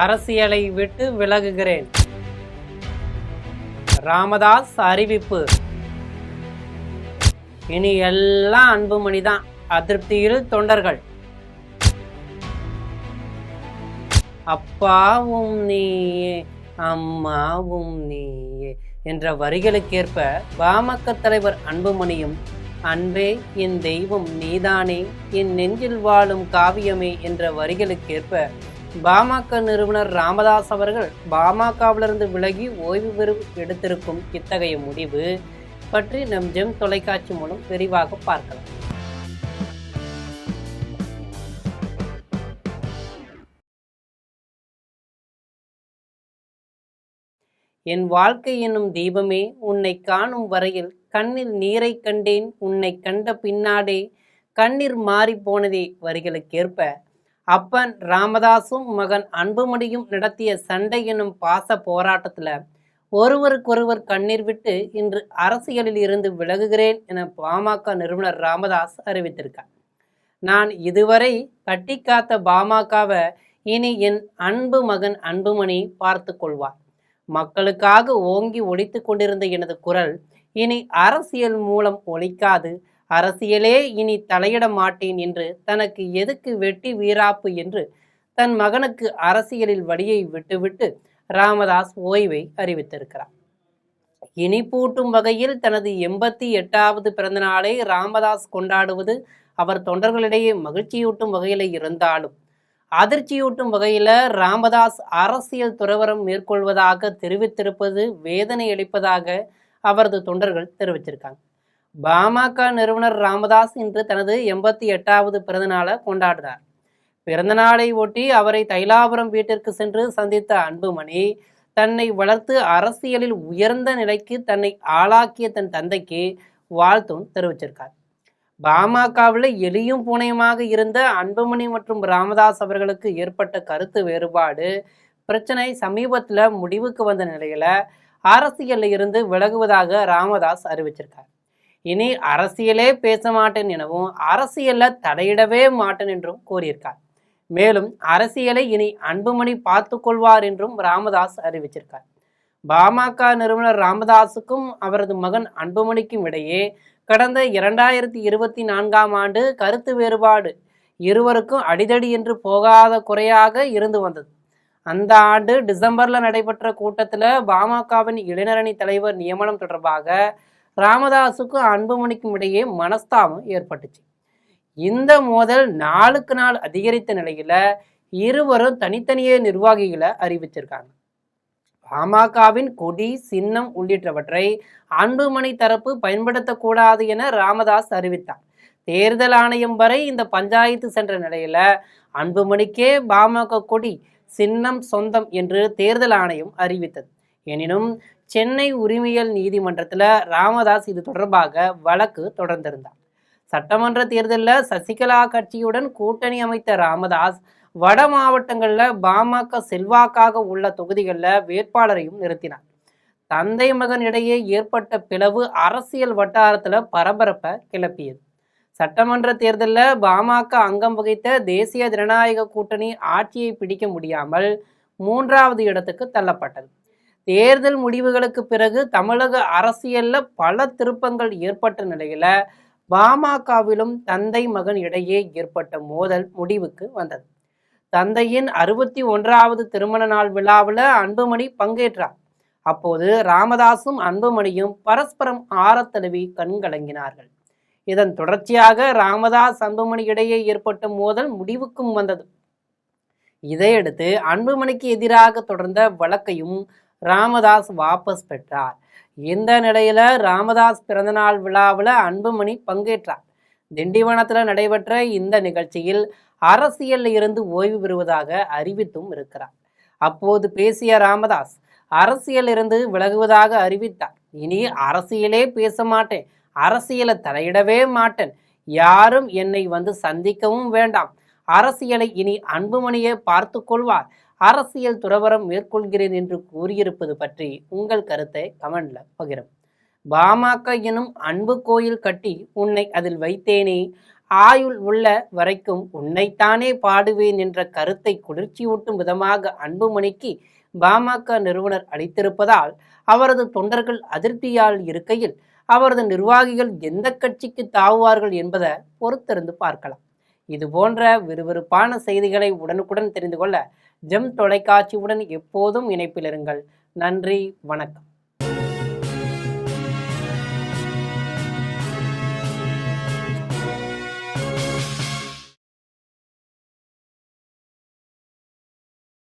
அரசியலை விட்டு விலகுகிறேன். ராமதாஸ் அறிவிப்பு. இனி எல்லாம் அன்புமணிதான். அதிருப்தியில் தொண்டர்கள். அப்பாவும் நீயே அம்மாவும் நீயே என்ற வரிகளுக்கேற்ப பாமக தலைவர் அன்புமணியும் அன்பே என் தெய்வம் நீதானே என் நெஞ்சில் வாழும் காவியமே என்ற வரிகளுக்கேற்ப பாமக நிறுவனர் ராமதாஸ் அவர்கள் பாமகவிலிருந்து விலகி ஓய்வு பெறும் எடுத்திருக்கும் இத்தகைய முடிவு பற்றி நம் ஜெம் தொலைக்காட்சி மூலம் விரிவாக பார்க்கலாம். என் வாழ்க்கை என்னும் தீபமே, உன்னை காணும் வரையில் கண்ணில் நீரை கண்டேன், உன்னை கண்ட பின்னாடே கண்ணீர் மாறி போனதே வரிகளுக்கேற்ப அப்பன் ராமதாசும் மகன் அன்புமணியும் நடத்திய சண்டை எனும் பாச போராட்டத்தில் ஒருவருக்கொருவர் கண்ணீர் விட்டு இன்று அரசியலில் இருந்து விலகுகிறேன் என பாமக நிறுவனர் ராமதாஸ் அறிவித்திருக்கார். நான் இதுவரை கட்டி காத்த பாமகவை இனி என் அன்பு மகன் அன்புமணி பார்த்து கொள்வார். மக்களுக்காக ஓங்கி ஒலித்து கொண்டிருந்த எனது குரல் இனி அரசியல் மூலம் ஒலிக்காது, அரசியலே இனி தலையிட மாட்டேன் என்று தனக்கு எதுக்கு வெட்டி வீராப்பு என்று தன் மகனுக்கு அரசியலில் வழியை விட்டுவிட்டு ராமதாஸ் ஓய்வை அறிவித்திருக்கிறார். இனிப்பூட்டும் வகையில் தனது 88வது பிறந்த நாளை ராமதாஸ் கொண்டாடுவது அவர் தொண்டர்களிடையே மகிழ்ச்சியூட்டும் வகையில் இருந்தாலும் அதிர்ச்சியூட்டும் வகையில் ராமதாஸ் அரசியல் துறவரம் மேற்கொள்வதாக தெரிவித்திருப்பது வேதனை அளிப்பதாக அவரது தொண்டர்கள் தெரிவிச்சிருக்காங்க. பாமக நிறுவனர் ராமதாஸ் இன்று தனது 88வது பிறந்த நாளை கொண்டாடினார். பிறந்த நாளை ஒட்டி அவரை தைலாபுரம் வீட்டிற்கு சென்று சந்தித்த அன்புமணி தன்னை வளர்த்து அரசியலில் உயர்ந்த நிலைக்கு தன்னை ஆளாக்கிய தன் தந்தைக்கு வாழ்த்தும் தெரிவிச்சிருக்கார். பாமகவில் எளியும் பூனையுமாக இருந்த அன்புமணி மற்றும் ராமதாஸ் அவர்களுக்கு ஏற்பட்ட கருத்து வேறுபாடு பிரச்சனை சமீபத்தில் முடிவுக்கு வந்த நிலையில அரசியலில் இருந்து விலகுவதாக ராமதாஸ் அறிவிச்சிருக்கார். இனி அரசியலே பேச மாட்டேன் எனவும் அரசியல்ல தலையிடவே மாட்டேன் என்றும் கூறியிருக்கார். மேலும் அரசியலை இனி அன்புமணி பார்த்து கொள்வார் என்றும் ராமதாஸ் அறிவிச்சிருக்கார். பாமக நிறுவனர் ராமதாஸுக்கும் அவரது மகன் அன்புமணிக்கும் இடையே கடந்த 2024ஆம் ஆண்டு கருத்து வேறுபாடு இருவருக்கும் அடிதடி என்று போகாத குறையாக இருந்து வந்தது. அந்த ஆண்டு டிசம்பர்ல நடைபெற்ற கூட்டத்தில் பாமகவின் இளைஞரணி தலைவர் நியமனம் தொடர்பாக ராமதாஸுக்கும் அன்புமணிக்கும் இடையே மனஸ்தாபம் ஏற்பட்டுச்சு. இந்த மோதல் நாளுக்கு நாள் அதிகரித்த நிலையில இருவரும் தனித்தனியே நிர்வாகிகளை அறிவிச்சிருக்காங்க. பாமகவின் கொடி சின்னம் உள்ளிட்டவற்றை அன்புமணி தரப்பு பயன்படுத்தக்கூடாது என ராமதாஸ் அறிவித்தார். தேர்தல் ஆணையம் வரை இந்த பஞ்சாயத்து சென்ற நிலையில அன்புமணிக்கே பாமக கொடி சின்னம் சொந்தம் என்று தேர்தல் ஆணையம் அறிவித்தது. எனினும் சென்னை உரிமையியல் நீதிமன்றத்தில் ராமதாஸ் இது தொடர்பாக வழக்கு தொடர்ந்திருந்தார். சட்டமன்ற தேர்தலில் சசிகலா கட்சியுடன் கூட்டணி அமைத்த ராமதாஸ் வட மாவட்டங்களில் பாமக செல்வாக்காக உள்ள தொகுதிகளில் வேட்பாளரையும் நிறுத்தினார். தந்தை மகன் இடையே ஏற்பட்ட பிளவு அரசியல் வட்டாரத்தில் பரபரப்பை கிளப்பியது. சட்டமன்ற தேர்தலில் பாமக அங்கம் வகித்த தேசிய ஜனநாயக கூட்டணி ஆட்சியை பிடிக்க முடியாமல் 3வது இடத்துக்கு தள்ளப்பட்டது. தேர்தல் முடிவுகளுக்கு பிறகு தமிழக அரசியல்ல பல திருப்பங்கள் ஏற்பட்ட நிலையில பாமகவிலும் தந்தை மகன் இடையே ஏற்பட்ட மோதல் முடிவுக்கு வந்தது. தந்தையின் 61வது திருமண நாள் விழாவில் அன்புமணி பங்கேற்றார். அப்போது ராமதாசும் அன்புமணியும் பரஸ்பரம் ஆரத்தழுவி கண்கலங்கினார்கள். இதன் தொடர்ச்சியாக ராமதாஸ் அன்புமணி இடையே ஏற்பட்ட மோதல் முடிவுக்கும் வந்தது. இதையடுத்து அன்புமணிக்கு எதிராக தொடர்ந்த வழக்கையும் ராமதாஸ் வாபஸ் பெற்றார். இந்த நிலையில ராமதாஸ் பிறந்தநாள் விழாவில் அன்புமணி பங்கேற்றார். திண்டிவனத்தில் நடைபெற்ற இந்த நிகழ்ச்சியில் அரசியலில் இருந்து ஓய்வு பெறுவதாக அறிவித்தும் இருக்கிறார். அப்போது பேசிய ராமதாஸ் அரசியல் இருந்து விலகுவதாக அறிவித்தார். இனி அரசியலே பேச மாட்டேன், அரசியலை தலையிடவே மாட்டேன், யாரும் என்னை வந்து சந்திக்கவும் வேண்டாம், அரசியலை இனி அன்புமணியே பார்த்து கொள்வார், அரசியல் துறவரம் மேற்கொள்கிறேன் என்று கூறியிருப்பது பற்றி உங்கள் கருத்தை கமெண்ட்ல பகிரும். பாமக எனும் அன்பு கோயில் கட்டி உன்னை அதில் வைத்தேனே, ஆயுள் உள்ள வரைக்கும் உன்னைத்தானே பாடுவேன் என்ற கருத்தை குளிர்ச்சியூட்டும் விதமாக அன்புமணிக்கு பாமக நிறுவனர் அளித்திருப்பதால் அவரது தொண்டர்கள் அதிருப்தியால் இருக்கையில் அவரது நிர்வாகிகள் எந்த கட்சிக்கு தாவுவார்கள் என்பதை பொறுத்திருந்து பார்க்கலாம். இது போன்ற விறுவிறுப்பான செய்திகளை உடனுக்குடன் தெரிந்து கொள்ள ஜெம் தொலைக்காட்சியுடன் எப்போதும் இணைப்பில் இருங்கள். நன்றி, வணக்கம்.